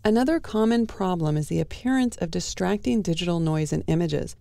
Another common problem is the appearance of distracting digital noise in images.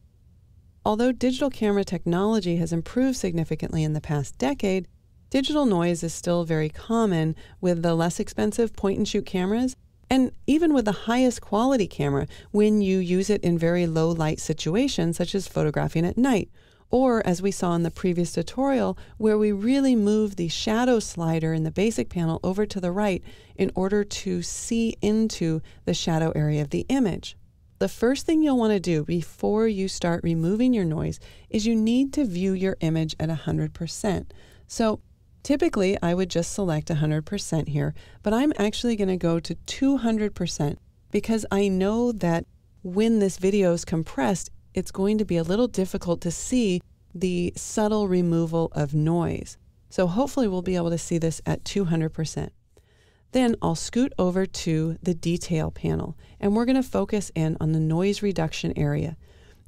Although digital camera technology has improved significantly in the past decade, digital noise is still very common with the less expensive point-and-shoot cameras, and even with the highest quality camera when you use it in very low light situations such as photographing at night, or as we saw in the previous tutorial where we really move the shadow slider in the basic panel over to the right in order to see into the shadow area of the image. The first thing you'll want to do before you start removing your noise is you need to view your image at 100%. So typically I would just select 100% here, but I'm actually going to go to 200% because I know that when this video is compressed, it's going to be a little difficult to see the subtle removal of noise. So hopefully we'll be able to see this at 200%. Then I'll scoot over to the detail panel, and we're going to focus in on the noise reduction area.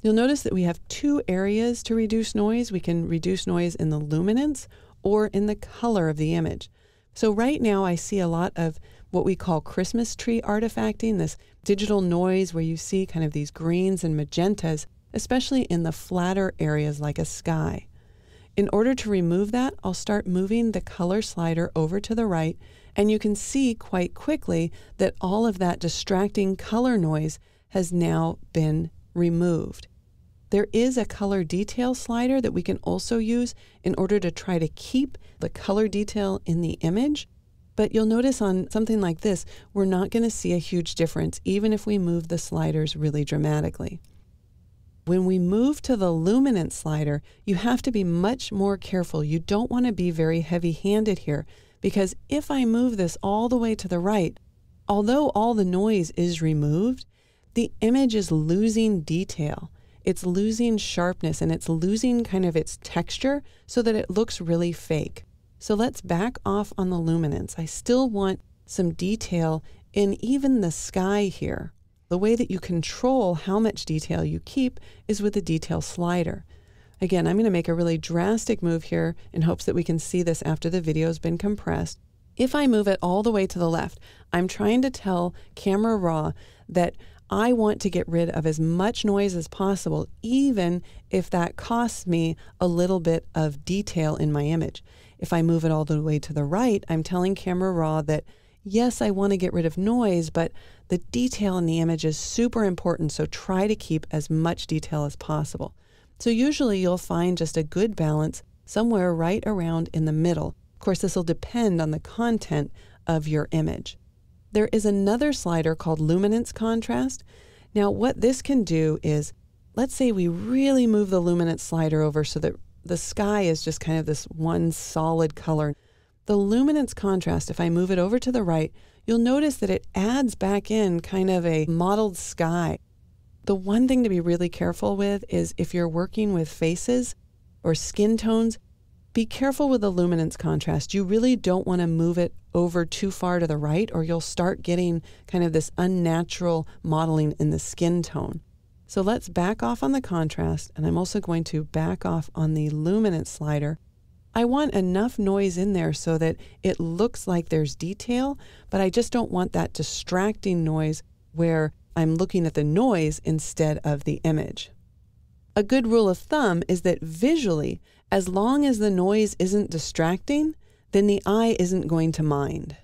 You'll notice that we have two areas to reduce noise. We can reduce noise in the luminance or in the color of the image. So right now I see a lot of what we call Christmas tree artifacting, this digital noise where you see kind of these greens and magentas, especially in the flatter areas like a sky. In order to remove that, I'll start moving the color slider over to the right, and you can see quite quickly that all of that distracting color noise has now been removed. There is a color detail slider that we can also use in order to try to keep the color detail in the image, but you'll notice on something like this, we're not going to see a huge difference even if we move the sliders really dramatically. When we move to the luminance slider, you have to be much more careful. You don't want to be very heavy-handed here, because if I move this all the way to the right, although all the noise is removed, the image is losing detail. It's losing sharpness and it's losing kind of its texture so that it looks really fake. So let's back off on the luminance. I still want some detail in even the sky here. The way that you control how much detail you keep is with the detail slider. Again, I'm going to make a really drastic move here in hopes that we can see this after the video has been compressed. If I move it all the way to the left, I'm trying to tell Camera Raw that I want to get rid of as much noise as possible, even if that costs me a little bit of detail in my image. If I move it all the way to the right, I'm telling Camera Raw that yes, I want to get rid of noise, but the detail in the image is super important, so try to keep as much detail as possible. So usually you'll find just a good balance somewhere right around in the middle. Of course, this will depend on the content of your image. There is another slider called luminance contrast. Now what this can do is, let's say we really move the luminance slider over so that the sky is just kind of this one solid color. The luminance contrast, if I move it over to the right, you'll notice that it adds back in kind of a mottled sky. The one thing to be really careful with is if you're working with faces or skin tones, be careful with the luminance contrast. You really don't want to move it over too far to the right or you'll start getting kind of this unnatural modeling in the skin tone. So let's back off on the contrast, and I'm also going to back off on the luminance slider. I want enough noise in there so that it looks like there's detail, but I just don't want that distracting noise where I'm looking at the noise instead of the image. A good rule of thumb is that visually, as long as the noise isn't distracting, then the eye isn't going to mind.